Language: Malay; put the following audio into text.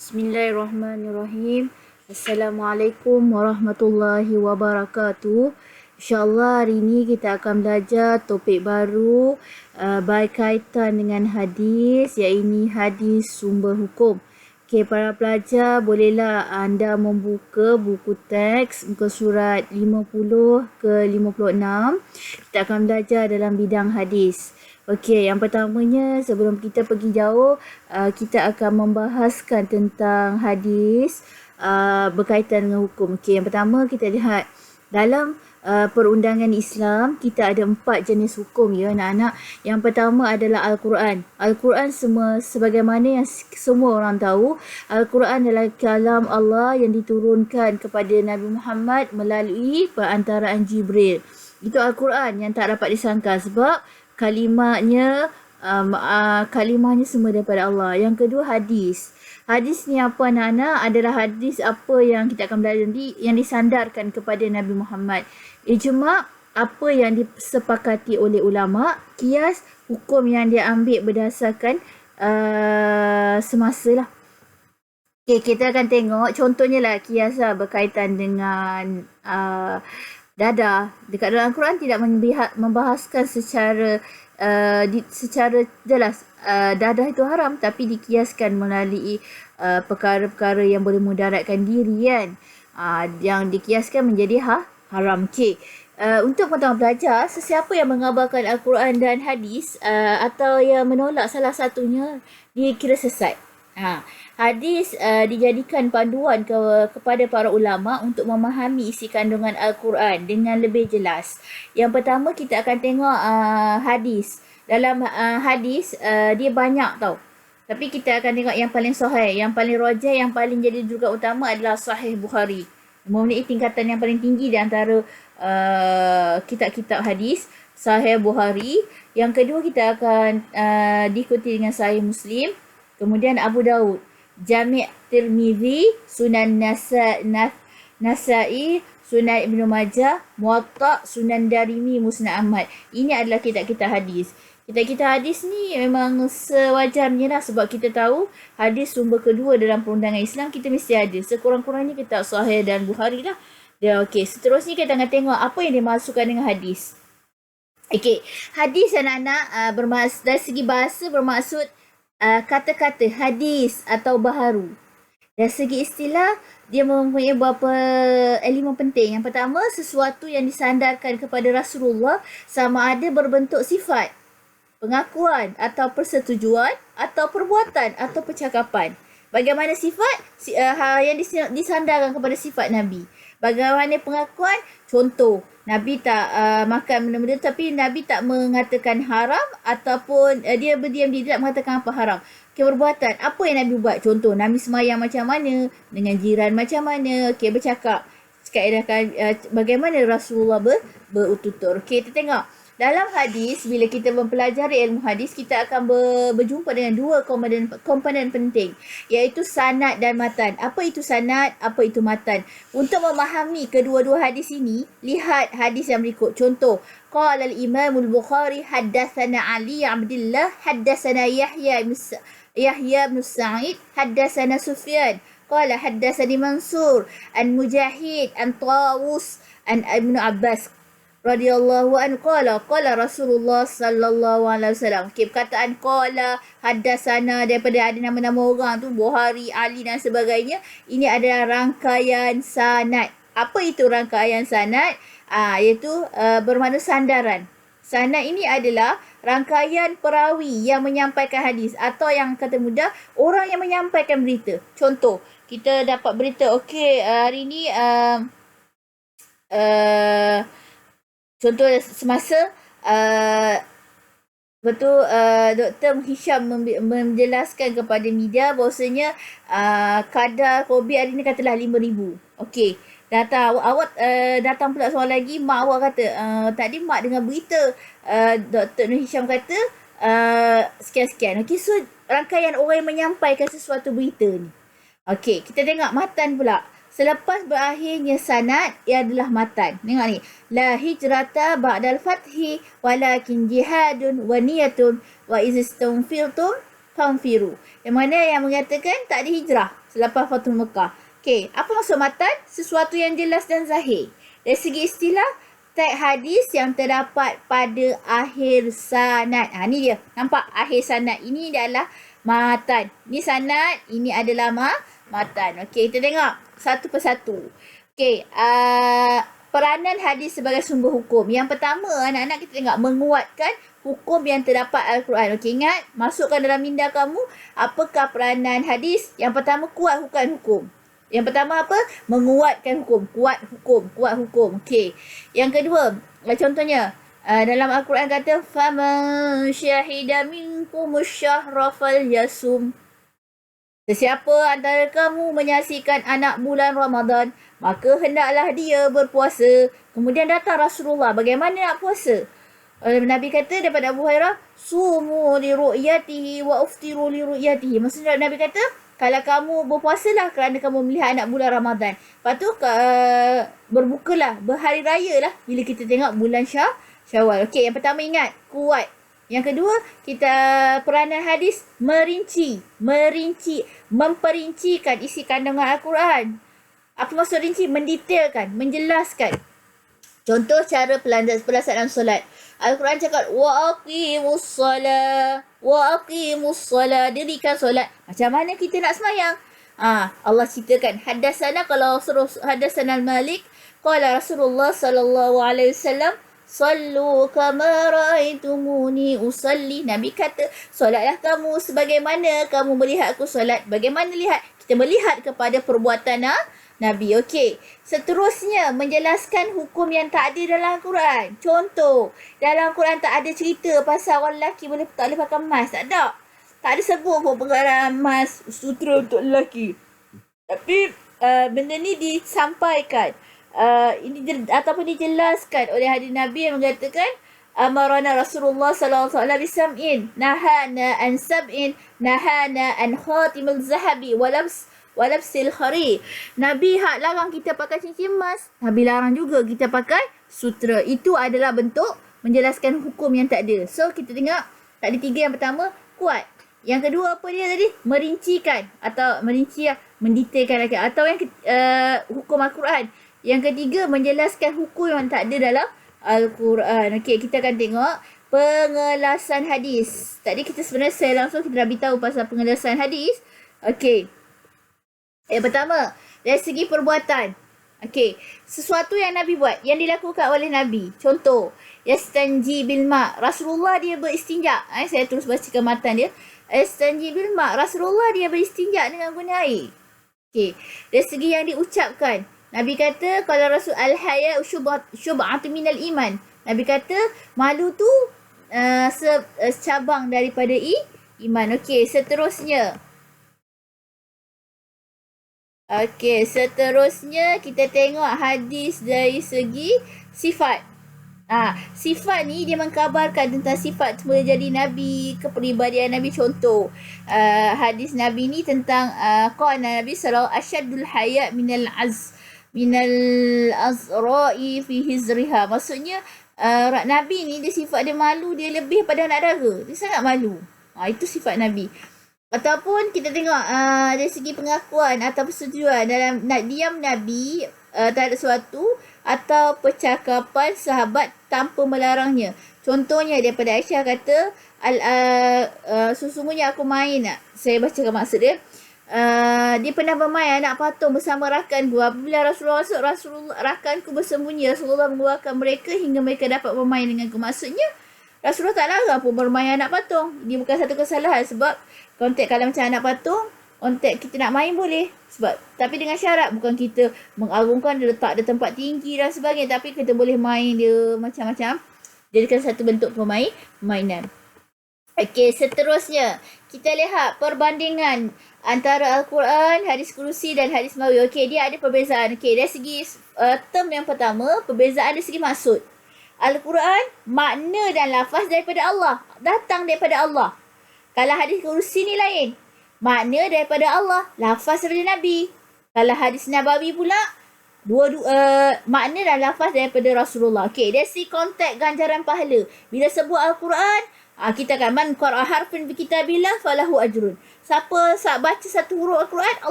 Bismillahirrahmanirrahim. Assalamualaikum warahmatullahi wabarakatuh. InsyaAllah hari ini kita akan belajar topik baru berkaitan dengan hadis, iaitu hadis sumber hukum. Okey, para pelajar, bolehlah anda membuka buku teks muka surat 50 ke 56. Kita akan belajar dalam bidang hadis. Okey, yang pertamanya sebelum kita pergi jauh, kita akan membahaskan tentang hadis berkaitan dengan hukum. Okey, yang pertama kita lihat dalam perundangan Islam, kita ada 4 jenis hukum ya anak-anak. Yang pertama adalah Al-Quran. Al-Quran sebagaimana yang semua orang tahu, Al-Quran adalah kalam Allah yang diturunkan kepada Nabi Muhammad melalui perantaraan Jibril. Itu Al-Quran yang tak dapat disangkal sebab kalimahnya semua daripada Allah. Yang kedua hadis. Hadis ni apa anak-anak? Adalah hadis apa yang kita akan belajar nanti yang disandarkan kepada Nabi Muhammad. Ijma' apa yang disepakati oleh ulama, kias hukum yang dia ambil berdasarkan semasa lah. Okay, kita akan tengok contohnya lah kias lah berkaitan dengan dadah. Dekat dalam Al-Quran tidak membahaskan secara jelas dadah itu haram, tapi dikiaskan melalui perkara-perkara yang boleh mudaratkan diri kan. Yang dikiaskan menjadi haram. Okay. Untuk pertama belajar, sesiapa yang mengabarkan Al-Quran dan hadis atau yang menolak salah satunya, dia kira sesat. Hadis dijadikan panduan kepada para ulama untuk memahami isi kandungan Al-Quran dengan lebih jelas. Yang pertama kita akan tengok hadis. Dalam hadis dia banyak tau. Tapi kita akan tengok yang paling sahih, yang paling rajih, yang paling jadi juga utama adalah Sahih Bukhari. Mempunyai tingkatan yang paling tinggi di antara kitab-kitab hadis, Sahih Bukhari. Yang kedua kita akan diikuti dengan Sahih Muslim. Kemudian Abu Daud, Jami' Tirmizi, Sunan Nasa'i, Sunan Ibn Majah, Muwatta', Sunan Darimi, Musnad Ahmad. Ini adalah kitab-kitab hadis. Kitab-kitab hadis ni memang sewajarnya lah sebab kita tahu hadis sumber kedua dalam perundangan Islam kita mesti ada. Sekurang-kurangnya kitab Sahih dan Bukhari lah. Okey, seterusnya kita akan tengok apa yang dimasukkan dengan hadis. Okey, hadis anak-anak dari segi bahasa bermaksud kata-kata hadis atau baharu. Dari segi istilah, dia mempunyai beberapa elemen penting. Yang pertama, sesuatu yang disandarkan kepada Rasulullah sama ada berbentuk sifat, pengakuan atau persetujuan atau perbuatan atau percakapan. Bagaimana sifat? Yang disandarkan kepada sifat Nabi. Bagaimana pengakuan? Contoh, Nabi tak makan benda-benda tapi Nabi tak mengatakan haram ataupun dia berdiam, dia tidak mengatakan apa haram. Okay, perbuatan. Apa yang Nabi buat? Contoh, Nabi semayang macam mana? Dengan jiran macam mana? Okay, bercakap. Kaedahkan bagaimana Rasulullah berututur. Okay, kita tengok. Dalam hadis, bila kita mempelajari ilmu hadis, kita akan berjumpa dengan dua komponen penting, iaitu sanad dan matan. Apa itu sanad? Apa itu matan? Untuk memahami kedua-dua hadis ini, lihat hadis yang berikut. Contoh, qala al-Imam al-Bukhari haddatsana Ali Abdullah haddatsana Yahya bin Sa'id haddatsana Sufyan qala haddatsani Mansur an Mujahid an Tawus an Ibnu Abbas radhiyallahu anhu qala Rasulullah sallallahu alaihi wasallam. Okay, perkataan qala, haddatsana daripada ada nama-nama orang tu, Bukhari, Ali dan sebagainya, ini adalah rangkaian sanad. Apa itu rangkaian sanad? Iaitu bermakna sandaran. Sanad ini adalah rangkaian perawi yang menyampaikan hadis atau yang kata mudah, orang yang menyampaikan berita. Contoh, kita dapat berita, okey, hari ni contoh semasa Dr. Hisham menjelaskan kepada media bahawasanya kadar COVID hari ni katalah 5,000. Okey, awak datang pula soal lagi, mak awak kata tadi mak dengar berita Dr. Hisham kata sekian-sekian. Okey, so rangkaian orang yang menyampaikan sesuatu berita ni. Okey, kita tengok matan pula. Selepas berakhirnya sanad, ia adalah matan. Tengok ni. La hijrata ba'dal fathi walakin jihadun wa niyatun wa izistunfiltum fanfiru. Yang mana yang mengatakan tak ada hijrah selepas Fathul Mekah. Okey, apa maksud matan? Sesuatu yang jelas dan zahir. Dari segi istilah, teks hadis yang terdapat pada akhir sanad. Ni dia. Nampak akhir sanad. Ini adalah matan. Ni sanad, ini adalah matan. Okey, kita tengok satu persatu. Okey, peranan hadis sebagai sumber hukum. Yang pertama, anak-anak kita tengok menguatkan hukum yang terdapat Al-Quran. Okey, ingat, masukkan dalam minda kamu, apakah peranan hadis? Yang pertama, kuatkan hukum. Yang pertama apa? Menguatkan hukum. Kuat hukum. Okey. Yang kedua, contohnya, dalam Al-Quran kata, فَمَنْ شَهِدَ مِنْكُمُ الشَّهْرَ فَلْيَصُمْ. Sesiapa antara kamu menyaksikan anak bulan Ramadan, maka hendaklah dia berpuasa. Kemudian datang Rasulullah. Bagaimana nak puasa? Nabi kata daripada Abu Hurairah, sumu li ru'yatihi wa uftiru li ru'yatihi. Maksudnya Nabi kata, kalau kamu berpuasalah kerana kamu melihat anak bulan Ramadan. Lepas tu berbukalah, berhari raya lah bila kita tengok bulan Syawal. Okey, yang pertama ingat, kuat. Yang kedua, kita peranan hadis memperincikan isi kandungan Al-Quran. Apa maksud rinci? Mendetailkan, menjelaskan. Contoh cara pelaksanaan solat. Al-Quran cakap wa aqimus solat, dirikan solat. Macam mana kita nak sembahyang? Allah ceritakan hadasana, kalau suruh hadasana al-Malik qala Rasulullah sallallahu alaihi wasallam sallu kama raaitumuni usalli. Nabi kata, solatlah kamu sebagaimana kamu melihat aku solat. Bagaimana lihat? Kita melihat kepada perbuatan Nabi. Okey. Seterusnya, menjelaskan hukum yang tak ada dalam Al-Quran. Contoh, dalam Al-Quran tak ada cerita pasal orang lelaki tak boleh pakai emas. Tak ada. Tak ada sebut pun perkara emas, sutra untuk lelaki. Tapi, benda ni disampaikan. Ataupun dijelaskan oleh hadis Nabi yang mengatakan, amarana Rasulullah sallallahu alaihi wasallam bisam'in, nahana an sab'in, nahana an khatimul zahabi, walabsil khari. Nabi larang kita pakai cincin emas. Nabi larang juga kita pakai sutra. Itu adalah bentuk menjelaskan hukum yang tak ada. So, kita tengok tak ada tiga. Yang pertama, kuat. Yang kedua, apa dia tadi? Merincikan. Atau mendetailkan lagi. Atau yang hukum Al-Quran. Yang ketiga, menjelaskan hukum yang tak ada dalam Al-Quran. Okey, kita akan tengok pengelasan hadis. Tadi saya langsung kita dah beritahu pasal pengelasan hadis. Okey. Yang pertama, dari segi perbuatan. Okey, sesuatu yang Nabi buat, yang dilakukan oleh Nabi. Contoh, yastanji bil ma'. Rasulullah dia beristinja. Saya terus bacakan matan dia. Yastanji bil ma'. Rasulullah dia beristinja dengan guna air. Okey, dari segi yang diucapkan. Nabi kata, kalau Rasul al-haya syub'atu minal iman. Nabi kata, malu tu secabang daripada iman. Okey, seterusnya. Kita tengok hadis dari segi sifat. Sifat ni dia mengkabarkan tentang sifat semula jadi Nabi, kepribadian Nabi. Contoh, hadis Nabi ni tentang qala Nabi sallallahu asyadul haya minal azra'i fi hizriha. Maksudnya Nabi ni dia sifat dia malu, dia lebih pada anak dara. Dia sangat malu. Itu sifat Nabi. Ataupun kita tengok dari segi pengakuan atau persetujuan dalam diam Nabi terhadap sesuatu atau percakapan sahabat tanpa melarangnya. Contohnya daripada Aisyah kata, sesungguhnya aku main. Saya bacakan maksud dia. Dia pernah bermain anak patung bersama rakanku. Apabila Rasulullah masuk, rakanku bersembunyi. Rasulullah mengeluarkan mereka hingga mereka dapat bermain denganku. Maksudnya Rasulullah tak larang pun bermain anak patung. Dia bukan satu kesalahan. Sebab konteks kalau macam anak patung, konteks kita nak main boleh. Tapi dengan syarat, bukan kita mengagungkan dia, letak dia tempat tinggi dan sebagainya. Tapi kita boleh main dia macam-macam. Jadikan satu bentuk permainan. Okey, seterusnya kita lihat perbandingan antara Al-Quran, hadis kursi dan hadis Nabawi. Okey, dia ada perbezaan. Okey, dari segi term yang pertama, perbezaan dari segi maksud. Al-Quran, makna dan lafaz daripada Allah. Datang daripada Allah. Kalau hadis kursi ni lain. Makna daripada Allah, lafaz daripada Nabi. Kalau hadis Nabawi pula, makna dan lafaz daripada Rasulullah. Okey, dari segi konteks ganjaran pahala. Bila sebut Al-Quran, Kita kan man qara'a harfan bi kitabillah falahu ajrun. Siapa baca satu huruf Al-Quran,